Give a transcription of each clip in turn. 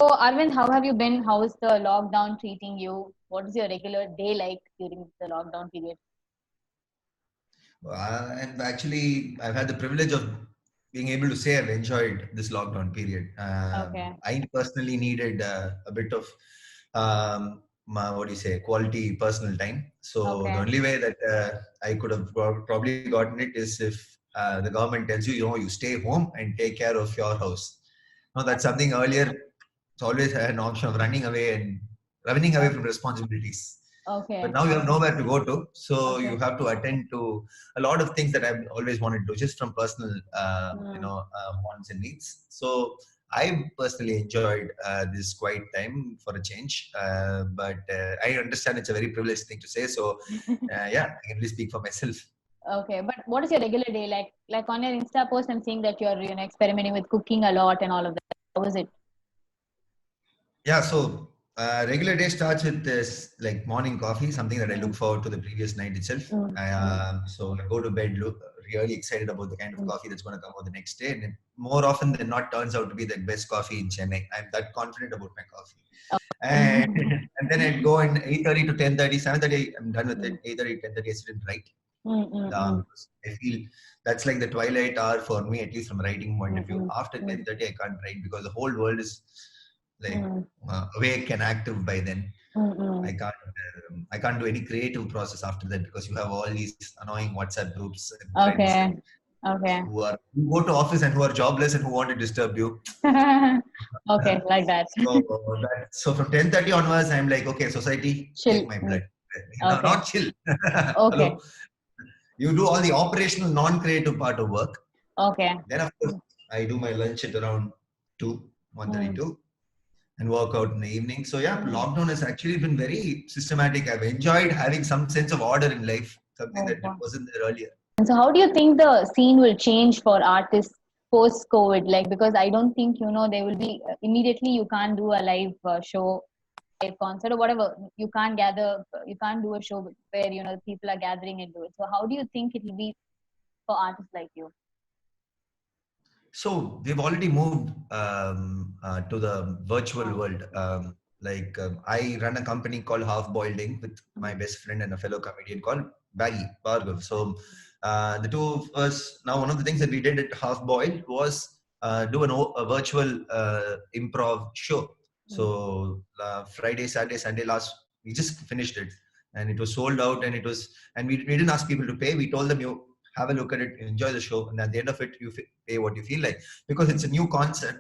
So, Arvind, how have you been? How is the lockdown treating you? What is your regular day like during the lockdown period? And actually, I've had the privilege of being able to say I've enjoyed this lockdown period. Okay, I personally needed a bit of, what do you say, quality personal time. So the okay, only way that I could have probably gotten it is if the government tells you, you stay home and take care of your house. No, that's something earlier. It's always an option of running away from responsibilities. But okay, now you have okay, nowhere to go to, so you okay. have to attend to a lot of things that I've always wanted to do, just from personal, Hmm. wants and needs. So I personally enjoyed this quiet time for a change, but I understand it's a very privileged thing to say. So yeah, I can only speak for myself. Okay, but what is your regular day like? Like on your Insta post, I'm seeing that you're experimenting with cooking a lot and all of that. How is it? Yeah, so regular day starts with this like morning coffee, something that I Mm, look forward to the previous night itself. mm, mm, So I go to bed really excited about the kind of mm. coffee that's going to come out the next day, and it more often than not turns out to be the best coffee in Chennai. I'm that confident about my coffee, and and then I'd go and 8:30 to 10:30, 7:30. I'm done with Mm, it. 8:30, 10:30, I sit and write. mm, mm, mm, Because I feel that's like the twilight hour for me, at least from a writing point mm, of view. mm, After mm, 10:30, I can't write because the whole world is like mm, awake and active by then. mm, mm. I can't do any creative process after that because you have all these annoying WhatsApp groups and friends and Okay, okay. who go to office and who are jobless and who want to disturb you. Okay, like that. So from 10:30 onwards, I'm like, okay, society, Chill. take my Mm, blood. No, okay, not chill. okay, Hello. You do all the operational, non-creative part of work. okay. Then, of course, I do my lunch at around 2, Mm, 1:32 and work out in the evening. So yeah, mm. lockdown has actually been very systematic. I've enjoyed having some sense of order in life, something Oh, that wow. wasn't there earlier. And so, how do you think the scene will change for artists post COVID? Like, because I don't think they will be immediately. You can't do a live show, live concert, or whatever. You can't gather. You can't do a show where people are gathering and do it. So, how do you think it will be for artists like you? So we've already moved to the virtual Um, world. I run a company called Half Boiled Ink with my best friend and a fellow comedian called Baggy Bhargav. So the two of us now, one of the things that we did at Half Boiled was do a virtual improv show. So Friday, Saturday, Sunday last we just finished it, and it was sold out, and we didn't ask people to pay. We told them you have a look at it, enjoy the show, and at the end of it, you pay what you feel like because it's a new concept.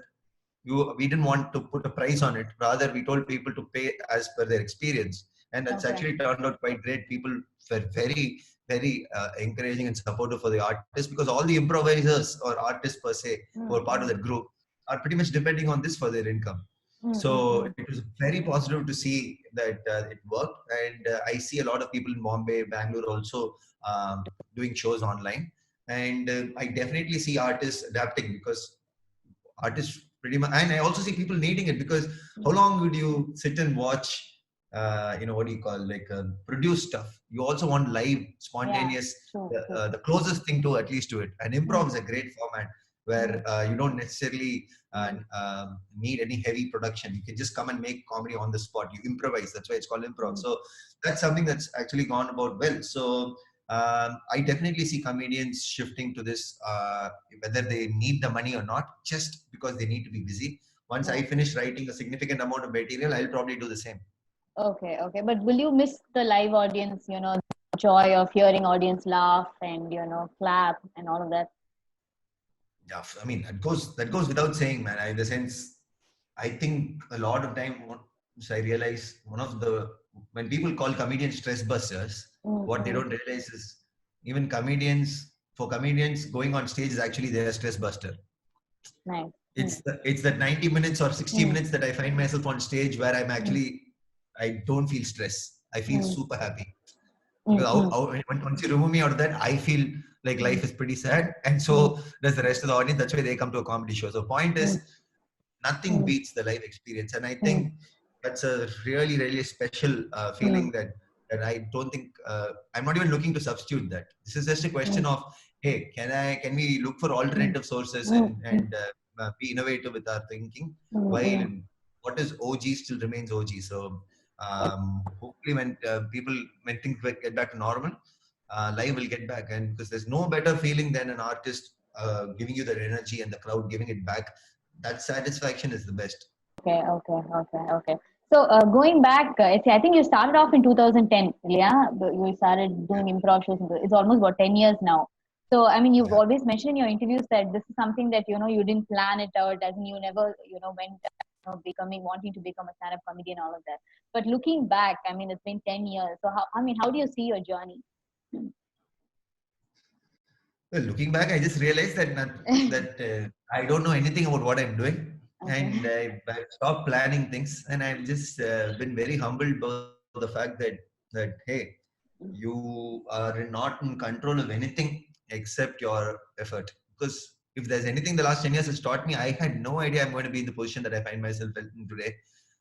We didn't want to put a price on it. Rather, we told people to pay as per their experience, and that's okay. actually turned out quite great. People were very, very encouraging and supportive for the artists because all the improvisers or artists per se who are part of Mm, that group are pretty much depending on this for their income. mm, mm, So mm, it was very positive to see that it worked, and I see a lot of people in Bombay, Bangalore also doing shows online, and I definitely see artists adapting because artists pretty much, and I also see people needing it because how mm. long would you sit and watch? What do you call produce stuff? You also want live, Yeah, spontaneous, true, true. the closest thing to at least to it. And Mm, improv is a great format mm, where you don't necessarily mm, need any heavy production. You can just come and make comedy on the spot. You improvise. That's why it's called improv. mm. So that's something that's actually gone about well. So I definitely see comedians shifting to this, whether they need the money or not, just because they need to be busy. Once Yeah. I finish writing a significant amount of material, I'll probably do the same. Okay, okay. But will you miss the live audience, the joy of hearing audience laugh and, clap and all of that? Yeah, I mean that goes without saying, man. In the sense, I think a lot of time once I realize one of the when people call comedians stress busters, what they Mm-mm. don't realize is even for comedians going on stage is actually their stress buster. Nice. Mm, It's that 90 minutes or 60 mm, minutes that I find myself on stage where mm, I don't feel stress. I feel mm, super happy mm, because mm, once you remove me out of that, I feel like mm, life is pretty sad, and mm, so does the rest of the audience. That's why they come to a comedy show. So point is, mm, nothing mm, beats the live experience, and I mm, think that's a really really special mm, feeling that I don't think I'm not even looking to substitute that. This is just a question mm, of, hey, can we look for mm, alternative sources mm, and mm, be innovative with our thinking mm, while mm. what is OG still remains OG. So hopefully when things get back to normal, life will get back. And because there's no better feeling than an artist giving you that energy and the crowd giving it back. That satisfaction is the best. Okay. So going back, I think you started off in 2010, yeah. You started Yeah. doing improv shows. It's almost about 10 years now. So I mean, you've Yeah. always mentioned in your interviews that this is something that you didn't plan it out, as in you never went wanting to become a stand-up comedian, all of that. But looking back, I mean, it's been 10 years. So how do you see your journey? Well, looking back, I just realized I don't know anything about what I'm doing, Okay. and I've stopped planning things, and I've just been very humbled by the fact that hey, you are not in control of anything except your effort. Because if there's anything the last 10 years has taught me, I had no idea I'm going to be in the position that I find myself in today.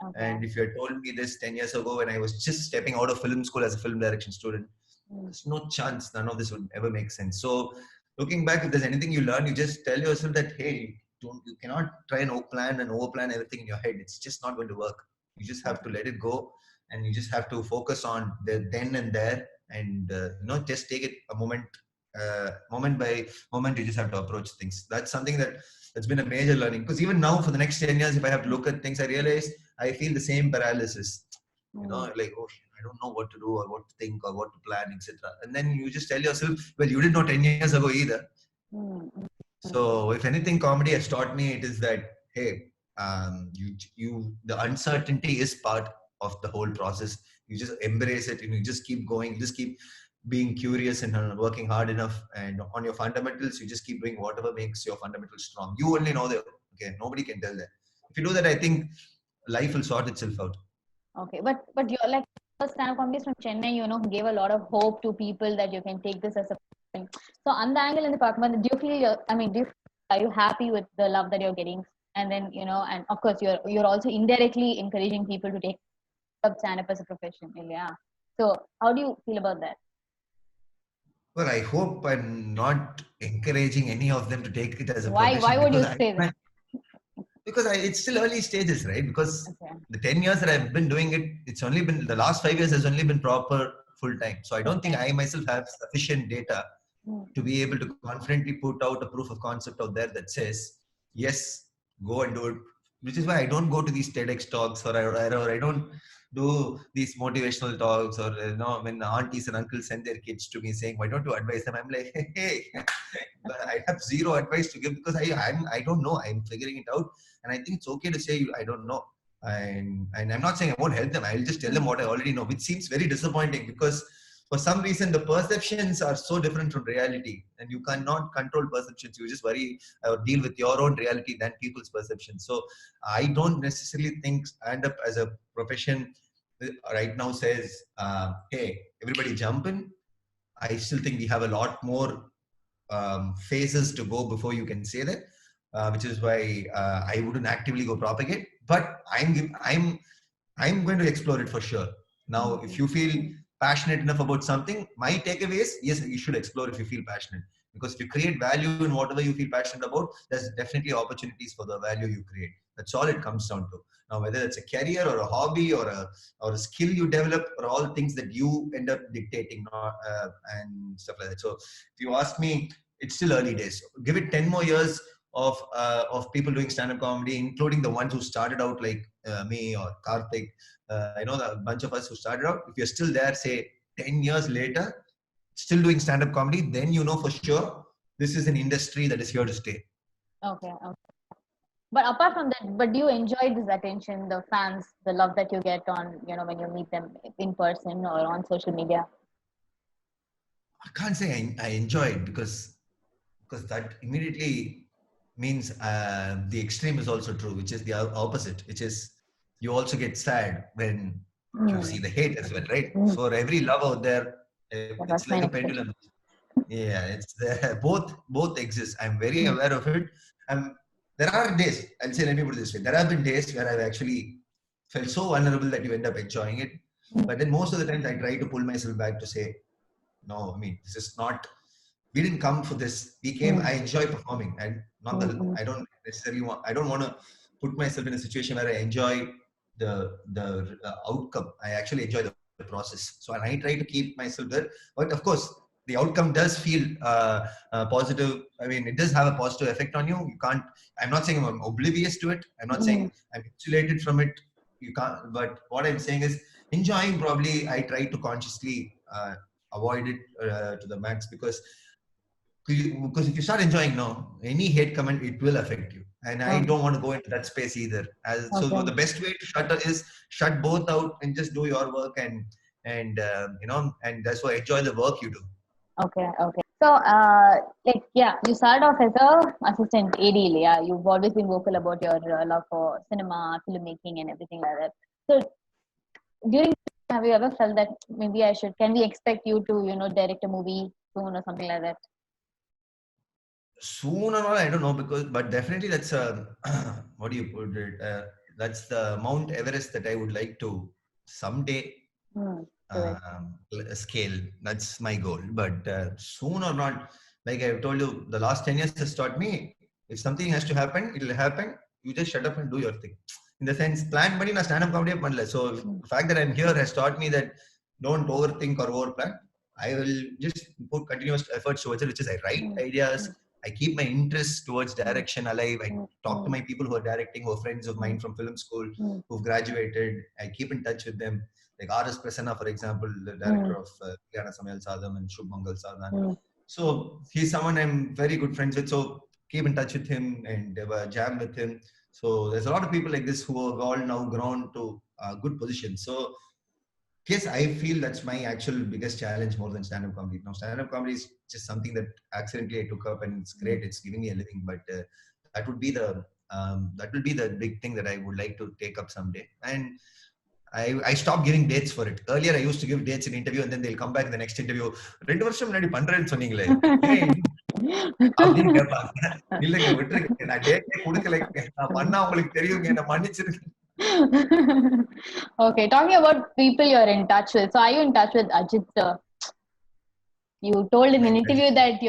Okay. And if you had told me this 10 years ago when I was just stepping out of film school as a film direction student, Mm. there's no chance none of this would ever make sense. So looking back, if there's anything you learn, you just tell yourself that, hey, you cannot try and plan and overplan everything in your head. It's just not going to work. You just have to let it go, and you just have to focus on the then and there, and just take it a moment by moment. You just have to approach things. That's something that's been a major learning, because even now for the next 10 years, if I have to look at things, I realize I feel the same paralysis. Mm. Like, oh, I don't know what to do or what to think or what to plan, etc. And then you just tell yourself, well, you didn't know 10 years ago either. Mm. So if anything comedy has taught me, it is that, hey, the uncertainty is part of the whole process. You just embrace it, and you just keep going. You just keep being curious and working hard enough, and on your fundamentals, you just keep doing whatever makes your fundamentals strong. You only know that. Okay, nobody can tell that. If you do that, I think life will sort itself out. Okay, but you're like first stand-up comedies from Chennai, who gave a lot of hope to people that you can take this as a thing. So on the angle in the Parkman, do you feel are you happy with the love that you're getting? And then and of course you're also indirectly encouraging people to take up stand-up as a profession. Yeah. So how do you feel about that? Well, I hope I'm not encouraging any of them to take it as a Why profession, would because you say that? it's still early stages, right? Because Okay. the 10 years that I've been doing it, it's only been the last 5 years has only been proper full time. So I don't think Okay. I myself have sufficient data Mm. to be able to confidently put out a proof of concept out there that says, yes, go and do it. Which is why I don't go to these TEDx talks, or I don't do these motivational talks, or when aunties and uncles send their kids to me saying, why don't you advise them? I'm like, hey, but I have zero advice to give, because I don't know. I'm figuring it out, and I think it's okay to say I don't know. And I'm not saying I won't help them. I'll just tell them what I already know, which seems very disappointing, because for some reason the perceptions are so different from reality, and you cannot control perceptions. You just worry or deal with your own reality than people's perceptions. So I don't necessarily think stand up as a profession right now says, hey, everybody jump in. I still think we have a lot more phases to go before you can say that, which is why I wouldn't actively go propagate. But I'm going to explore it for sure. Now, if you feel passionate enough about something, my takeaway is, yes, you should explore if you feel passionate. Because if you create value in whatever you feel passionate about, there's definitely opportunities for the value you create. That's all it comes down to. Now, whether it's a career or a hobby or a skill you develop, or all things that you end up dictating and stuff like that. So if you ask me, it's still early days. Give it 10 more years of people doing stand-up comedy, including the ones who started out like me or Karthik. I know that a bunch of us who started out. If you're still there, say 10 years later, still doing stand-up comedy, then you know for sure this is an industry that is here to stay. Okay. But apart from that, but do you enjoy this attention, the fans, the love that you get on, when you meet them in person or on social media? I can't say I enjoy it, because that immediately means the extreme is also true, which is the opposite, which is you also get sad when you see Mm. the hate as well, right? Mm. For every love out there, That's it's my like a next question. pendulum. Yeah, it's there. Both exist. I'm very Mm. aware of it. There are days, I'll say, let me put it this way. There have been days where I've actually felt so vulnerable that you end up enjoying it. Mm. But then most of the times I try to pull myself back to say, no, I mean, this is not, we didn't come for this. We came, Mm. I enjoy performing. And not Mm. the, Mm. I don't necessarily want, I don't want to put myself in a situation where I enjoy the outcome. I actually enjoy the process. So and I try to keep myself there. But of course, the outcome does feel positive. I mean, it does have a positive effect on you. You can't. I'm not saying I'm oblivious to it. I'm not saying I'm insulated from it. You can't. But what I'm saying is, enjoying probably I try to consciously avoid it to the max because if you start enjoying now, any hate comment, it will affect you. And I don't want to go into that space either. So the best way to shut both out and just do your work and that's why enjoy the work you do. Okay. So, you started off as a assistant AD. Yeah, you've always been vocal about your love for cinema, filmmaking, and everything like that. So, during, have you ever felt that maybe can we expect you to, direct a movie soon or something like that? Soon or not, I don't know but definitely that's what do you put it? That's the Mount Everest that I would like to someday scale. That's my goal. But soon or not, like I've told you, the last 10 years has taught me if something has to happen, it'll happen. You just shut up and do your thing. In the sense, plan money na stand up comedy panla. So the fact that I'm here has taught me that don't overthink or overplan. I will just put continuous efforts towards it, which is I write ideas. I keep my interest towards direction alive. I talk to my people who are directing, who are friends of mine from film school, who've graduated. I keep in touch with them. Like R.S. Prasanna, for example, the director of Kyana Samayal Sadham and Shubh Mangal Sadhan. So he's someone I'm very good friends with. So keep in touch with him and jam with him. So there's a lot of people like this who have all now grown to good positions. So yes, I feel that's my actual biggest challenge more than stand-up comedy. Now, stand-up comedy is just something that accidentally I took up, and it's great. It's giving me a living, but that would be the big thing that I would like to take up someday. And I stopped giving dates for it. Earlier, I used to give dates in interview, and then they'll come back in the next interview. 2 வருஷம் முன்னாடி பண்றேன்னு சொன்னீங்களே அப்படின்னு கேட்பாங்க. இல்லைங்க விட்டுருங்க, நான் டேட்டே கொடுக்கலைங்க, நான் பண்ணா உங்களுக்கு தெரியுங்க, என்ன மன்னிச்சிருங்க. Okay, talking about people you're in touch with. So are you in touch with Ajith sir? You told in an interview that he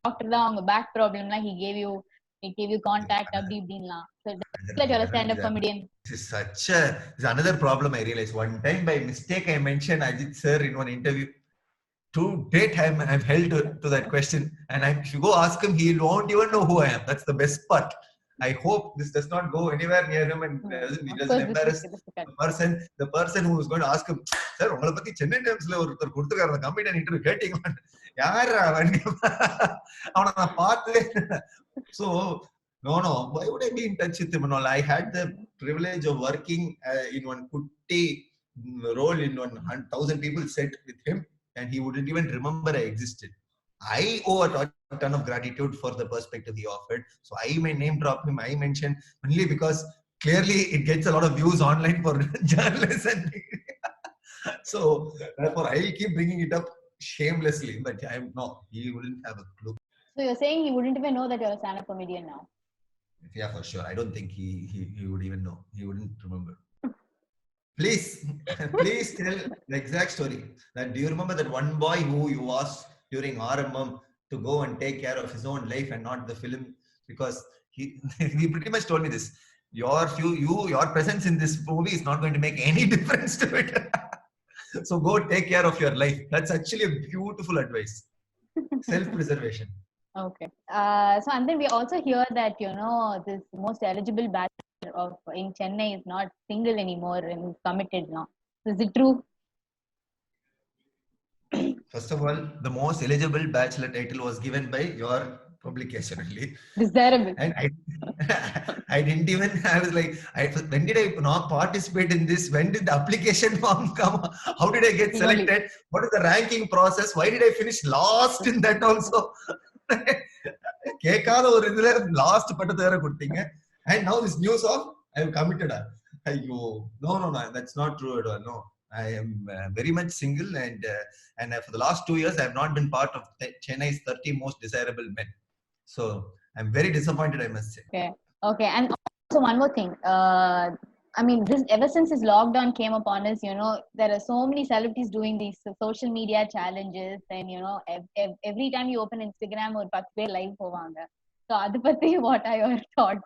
after the back problem he gave you contact so that you're a stand-up comedian. This is another problem I realized. One time by mistake I mentioned Ajith sir in one interview. To date I'm held to that question, and if you go ask him, he won't even know who I am. That's the best part. I hope this does not go anywhere near him and doesn't embarrass the person who is going to ask him, sir, உங்களை பத்தி சென்னை டைம்ஸ்ல ஒருத்தர் கொடுத்துருக்காரு அந்த company interview கேட்டீங்களா, யாரு அவன், அவனை நான் பார்த்தே. So no, why would I be in touch with him and all? I had the privilege of working in one kutti role in 1,000 people set with him, and he wouldn't even remember I existed. I owe a ton of gratitude for the perspective he offered. So I may name drop him. I mention only because clearly it gets a lot of views online for journalists. And so therefore I'll keep bringing it up shamelessly. But he wouldn't have a clue. So you're saying he wouldn't even know that you're a stand-up comedian now? Yeah, for sure. I don't think he would even know. He wouldn't remember. Please tell the exact story. Do you remember that one boy who you asked during RMM to go and take care of his own life and not the film? Because he pretty much told me this. Your presence in this movie is not going to make any difference to it. So go take care of your life. That's actually a beautiful advice. Self-preservation. Okay. So and then we also hear that this most eligible bachelor in Chennai is not single anymore and committed now. Is it true? First of all, the most eligible bachelor title was given by your publication only. Desirable. And I didn't even. I was like, when did I not participate in this? When did the application form come? How did I get selected? What is the ranking process? Why did I finish last in that also? கேட்காத ஒரு இதுல last பட்டத்தை வேற கொடுத்தீங்க. And now this news of I have committed. No, that's not true at all. No, I am very much single, and for the last 2 years I have not been part of Chennai's 30 most desirable men. So I'm very disappointed, I must say. Okay, and also one more thing. I mean, ever since this lockdown came upon us, there are so many celebrities doing these social media challenges, and every time you open Instagram or 10 பேர் live போவாங்க. So adu patti what are your thoughts?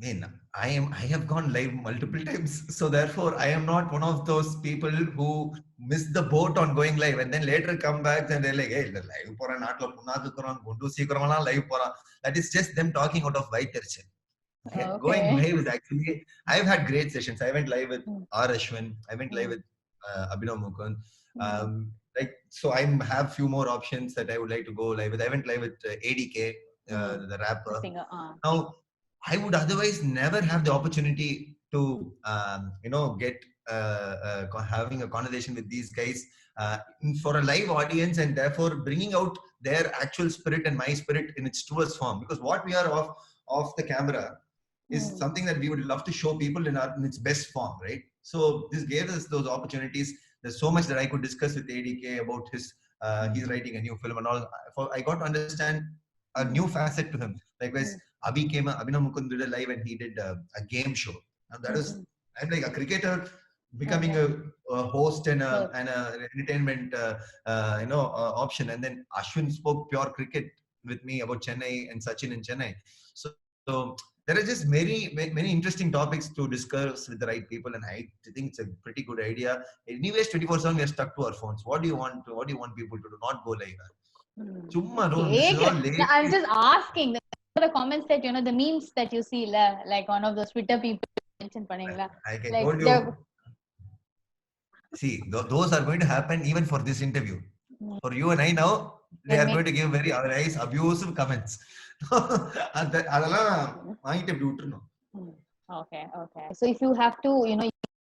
mean, I have gone live multiple times, so therefore I am not one of those people who miss the boat on going live and then later come back and they're like, hey, the live pora naatla punnakukuron gundu seekramala live pora. That is just them talking out of white terror. Okay, going Okay. live is actually, I've had great sessions. I went live with Mm, R. Ashwin. I went live mm, with Abhinav Mukund. mm, Like, so I have few more options that I would like to go live with. I went live with ADK, mm. the The rapper. singer. Now, I would otherwise never have the opportunity to, get having a conversation with these guys for a live audience, and therefore bringing out their actual spirit and my spirit in its truest form. Because what we are off the camera is Mm, something that we would love to show people in its best form, right? So this gave us those opportunities. There's so much that I could discuss with ADK about his. He's mm, writing a new film and all. I got to understand a new mm, facet to him. Likewise, mm, Abhinav Mukund did a live and he did a game show. And that is, mm. I'm like a cricketer becoming Okay. a host and So, a entertainment option. And then Ashwin spoke pure cricket with me about Chennai and Sachin in Chennai. So there are just many interesting topics to discuss with the right people, and I think it's a pretty good idea. Anyways, 24/7 we are stuck to our phones. What do you want people to do? Not go like that. Chumma don't okay. so No, I'm lazy. just asking the comments that the memes that you see like one of those Twitter people mentioned பண்ணீங்களா Like I like told the you, see, those are going to happen even for this interview. For you and I now, they they'll are make going to give very nice, abusive comments. அதெல்லாம் வாங்கிட்டு இப்படி விட்டுறணும். okay. So if you have to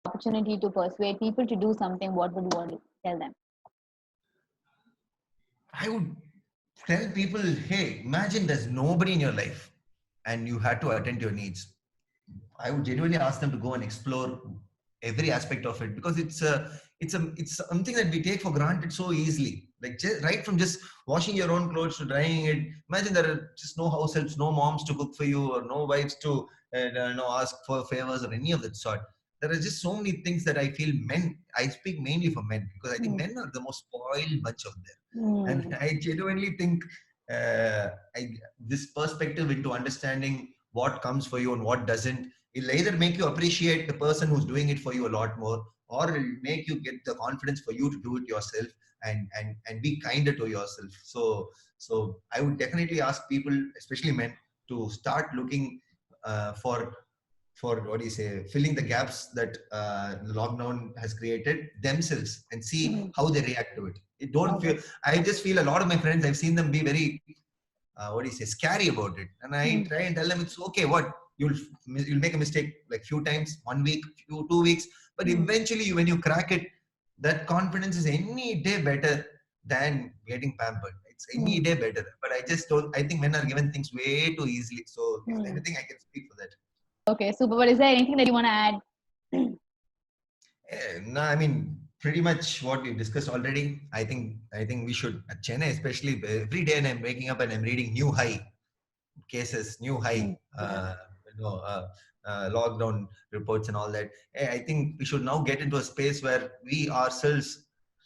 opportunity to persuade people to do something, what would you want to tell them? I would tell people, hey, imagine there's nobody in your life and you had to attend to your needs. I would genuinely ask them to go and explore every aspect of it, because it's something that we take for granted so easily. Like right from just washing your own clothes to drying it. Imagine there are just no house helps, no moms to cook for you, or no wives to ask for favors or any of that sort. There are just so many things that I feel men. I speak mainly for men because I think Mm, men are the most spoiled bunch out there, and mm, I genuinely think uh, this perspective into understanding what comes for you and what doesn't, it'll either make you appreciate the person who's doing it for you a lot more, or it'll make you get the confidence for you to do it yourself and be kinder to yourself. So I would definitely ask people, especially men, to start looking for what do you say, filling the gaps that the lockdown has created themselves, and see mm. how they react to it. It don't Okay. feel. I just feel a lot of my friends, I've seen them be very what do you say, scary about it, and I Mm, try and tell them it's okay. What you'll make a mistake like few times, 1 week, 2 weeks, but mm, eventually when you crack it, that confidence is any day better than getting pampered. It's any mm, day better. But I just don't. I think men are given things way too easily. So if mm. anything, I can speak for that. Okay, super. But is there anything that you want to add? No, I mean pretty much what we discussed already. I think we should at Chennai, especially every day, and I'm waking up and I'm reading new high cases, new high, Yeah. lockdown reports and all that. I think we should now get into a space where we ourselves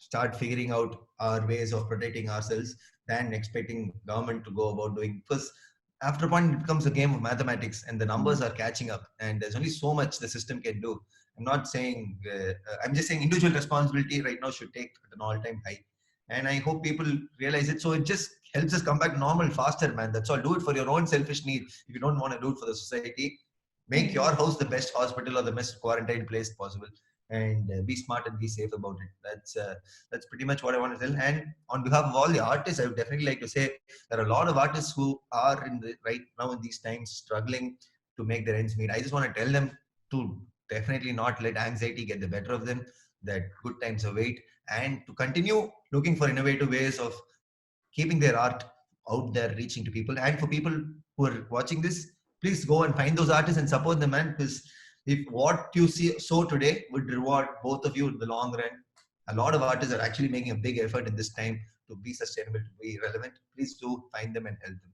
start figuring out our ways of protecting ourselves than expecting government to go about doing. Because after a point, it becomes a game of mathematics, and the numbers Mm, are catching up, and there's only so much the system can do. I'm not saying. I'm just saying individual responsibility right now should take at an all-time high, and I hope people realize it. So it just helps us come back normal faster, man. That's all. Do it for your own selfish need. If you don't want to do it for the society, make your mm. house the best hospital or the best quarantine place possible, and be smart and be safe about it. That's pretty much what I want to tell. And on behalf of all the artists, I would definitely like to say there are a lot of artists who are right now in these times struggling to make their ends meet. I just want to tell them to definitely not let anxiety get the better of them. That good times await, and to continue looking for innovative ways of keeping their art out there reaching to people. And for people who are watching this, please go and find those artists and support them, man, because if what you see so today would reward both of you in the long run. A lot of artists are actually making a big effort in this time to be sustainable, to be relevant. Please do find them and help them.